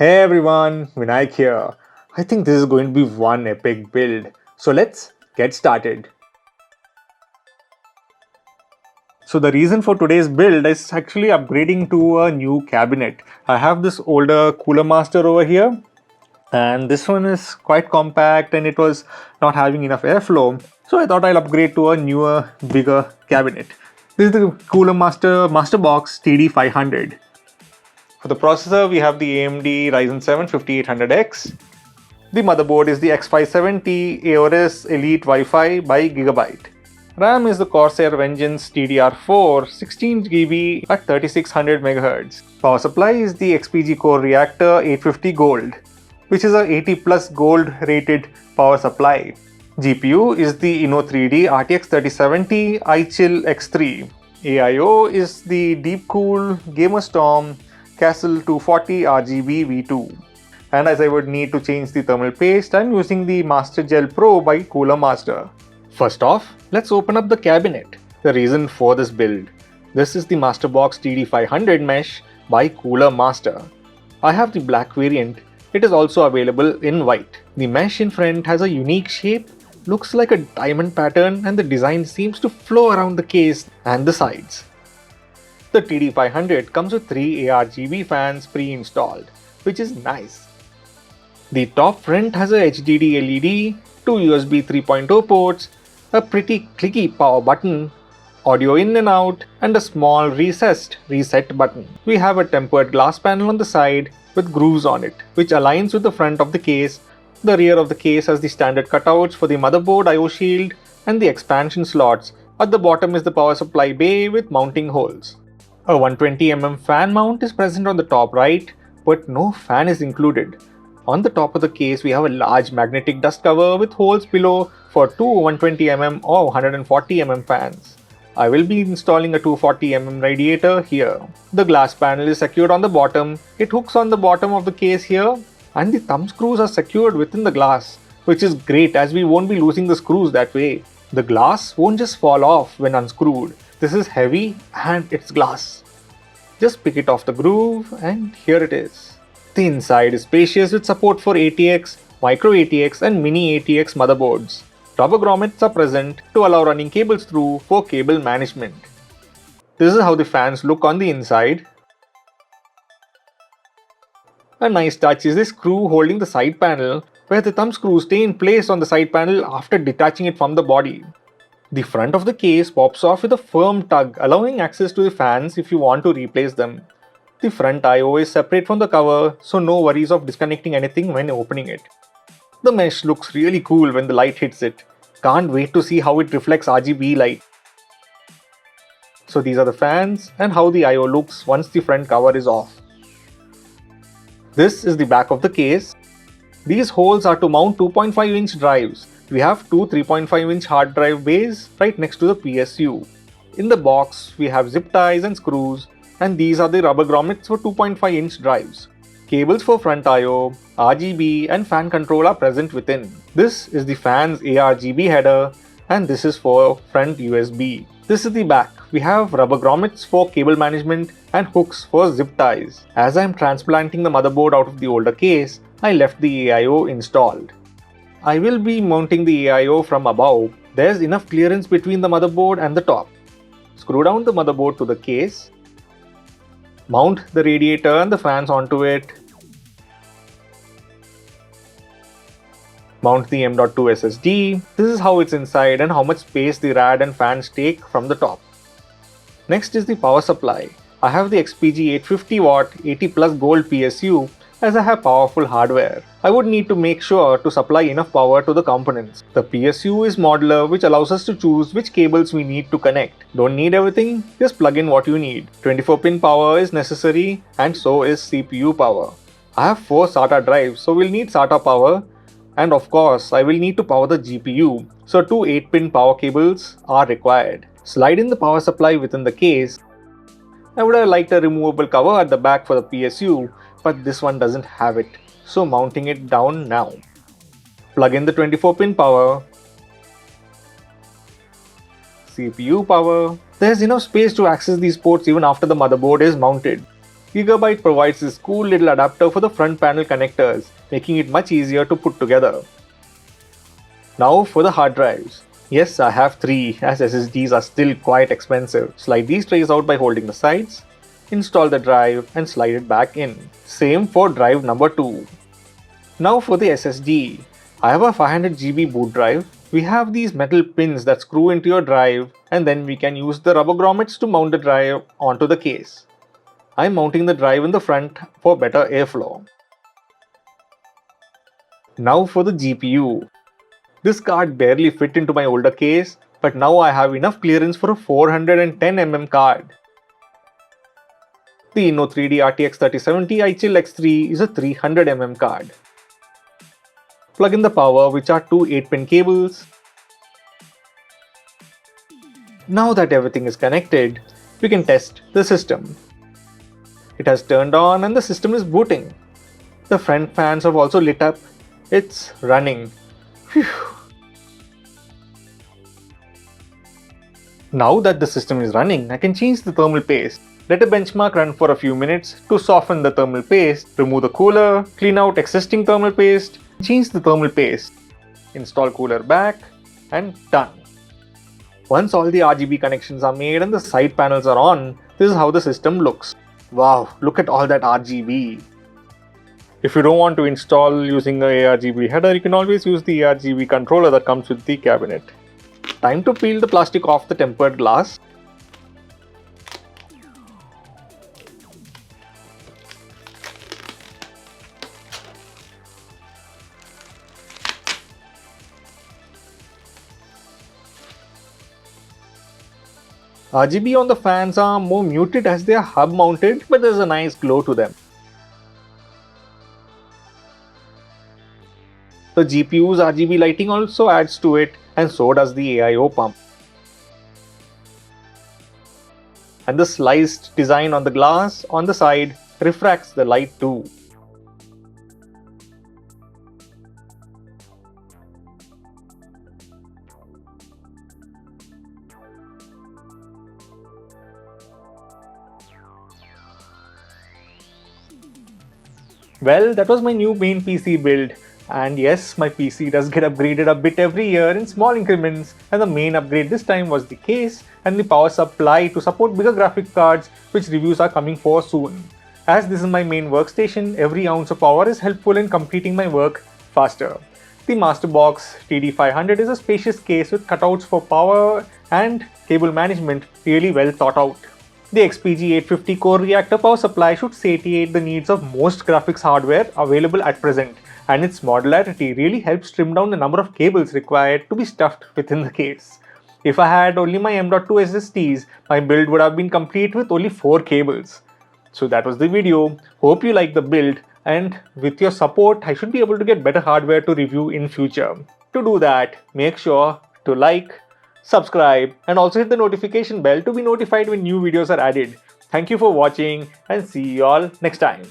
Hey everyone, Vinayak here. I think this is going to be one epic build. So let's get started. So the reason for today's build is actually upgrading to a new cabinet. I have this older Cooler Master over here, and this one is quite compact and it was not having enough airflow. So I thought I'll upgrade to a newer, bigger cabinet. This is the Cooler Master Masterbox TD500. For the processor, we have the AMD Ryzen 7 5800X. The motherboard is the X570 Aorus Elite Wi-Fi by gigabyte. RAM is the CORSAIR Vengeance DDR4 16GB at 3600 MHz. Power supply is the XPG Core Reactor 850 Gold, which is a 80 plus gold rated power supply. GPU is the INNO3D RTX 3070 iCHILL X3. AIO is the deepcool GamerStorm Castle 240 RGB V2. And as I would need to change the thermal paste, I'm using the Mastergel Pro by Cooler Master. First off, let's open up the cabinet. The reason for this build. This is the Masterbox TD500 mesh by Cooler Master. I have the black variant. It is also available in white. The mesh in front has a unique shape, looks like a diamond pattern, and the design seems to flow around the case and the sides. The TD500 comes with 3 ARGB fans pre-installed, which is nice. The top front has a HDD LED, 2 USB 3.0 ports, a pretty clicky power button, audio in and out, and a small recessed reset button. We have a tempered glass panel on the side with grooves on it, which aligns with the front of the case. The rear of the case has the standard cutouts for the motherboard IO shield and the expansion slots. At the bottom is the power supply bay with mounting holes. A 120mm fan mount is present on the top right, but no fan is included. On the top of the case, we have a large magnetic dust cover with holes below for two 120mm or 140mm fans. I will be installing a 240mm radiator here. The glass panel is secured on the bottom. It hooks on the bottom of the case here, and the thumb screws are secured within the glass, which is great as we won't be losing the screws that way. The glass won't just fall off when unscrewed. This is heavy and it's glass. Just pick it off the groove and here it is. The inside is spacious with support for ATX, micro ATX and mini ATX motherboards. Rubber grommets are present to allow running cables through for cable management. This is how the fans look on the inside. A nice touch is the screw holding the side panel, where the thumb screws stay in place on the side panel after detaching it from the body. The front of the case pops off with a firm tug, allowing access to the fans if you want to replace them. The front I/O is separate from the cover, so no worries of disconnecting anything when opening it. The mesh looks really cool when the light hits it. Can't wait to see how it reflects RGB light. So these are the fans and how the I/O looks once the front cover is off. This is the back of the case. These holes are to mount 2.5-inch drives. We have two 3.5-inch hard drive bays right next to the PSU. In the box, we have zip ties and screws, and these are the rubber grommets for 2.5-inch drives. Cables for front I/O, RGB and fan control are present within. This is the fan's ARGB header, and this is for front USB. This is the back. We have rubber grommets for cable management and hooks for zip ties. As I am transplanting the motherboard out of the older case, I left the AIO installed. I will be mounting the AIO from above. There's enough clearance between the motherboard and the top. Screw down the motherboard to the case. Mount the radiator and the fans onto it. Mount the M.2 SSD. This is how it's inside and how much space the rad and fans take from the top. Next is the power supply. I have the XPG 850W 80 plus gold PSU as I have powerful hardware. I would need to make sure to supply enough power to the components. The PSU is modular, which allows us to choose which cables we need to connect. Don't need everything, just plug in what you need. 24-pin power is necessary and so is CPU power. I have 4 SATA drives, so we'll need SATA power. And of course, I will need to power the GPU, so 2 8-pin power cables are required. Slide in the power supply within the case. I would have liked a removable cover at the back for the PSU, but this one doesn't have it, so mounting it down now. Plug in the 24-pin power, CPU power. There's enough space to access these ports even after the motherboard is mounted. Gigabyte provides this cool little adapter for the front panel connectors, making it much easier to put together. Now for the hard drives. Yes, I have 3 as SSDs are still quite expensive. Slide these trays out by holding the sides, install the drive and slide it back in. Same for drive number 2. Now for the SSD. I have a 500GB boot drive. We have these metal pins that screw into your drive and then we can use the rubber grommets to mount the drive onto the case. I'm mounting the drive in the front for better airflow. Now for the GPU. This card barely fit into my older case, but now I have enough clearance for a 410mm card. The INNO3D RTX 3070 iCHILL X3 is a 300mm card. Plug in the power, which are 2 8-pin cables. Now that everything is connected, we can test the system. It has turned on and the system is booting. The front fans have also lit up. It's running. Phew. Now that the system is running, I can change the thermal paste. Let a benchmark run for a few minutes to soften the thermal paste, remove the cooler, clean out existing thermal paste, change the thermal paste, install cooler back, and done. Once all the RGB connections are made and the side panels are on, this is how the system looks. Wow, look at all that RGB. If you don't want to install using the ARGB header, you can always use the ARGB controller that comes with the cabinet. Time to peel the plastic off the tempered glass. RGB on the fans are more muted as they are hub mounted, but there's a nice glow to them. The GPU's RGB lighting also adds to it, and so does the AIO pump. And the sliced design on the glass on the side refracts the light too. Well, that was my new main PC build. And yes, my PC does get upgraded a bit every year in small increments, and the main upgrade this time was the case and the power supply to support bigger graphic cards, which reviews are coming for soon. As this is my main workstation, every ounce of power is helpful in completing my work faster. The Masterbox TD500 is a spacious case with cutouts for power and cable management really well thought out. The XPG850 core reactor power supply should satiate the needs of most graphics hardware available at present, and its modularity really helps trim down the number of cables required to be stuffed within the case. If I had only my M.2 SSDs, my build would have been complete with only 4 cables. So that was the video. Hope you liked the build, and with your support, I should be able to get better hardware to review in future. To do that, make sure to like, subscribe, and also hit the notification bell to be notified when new videos are added. Thank you for watching and see you all next time.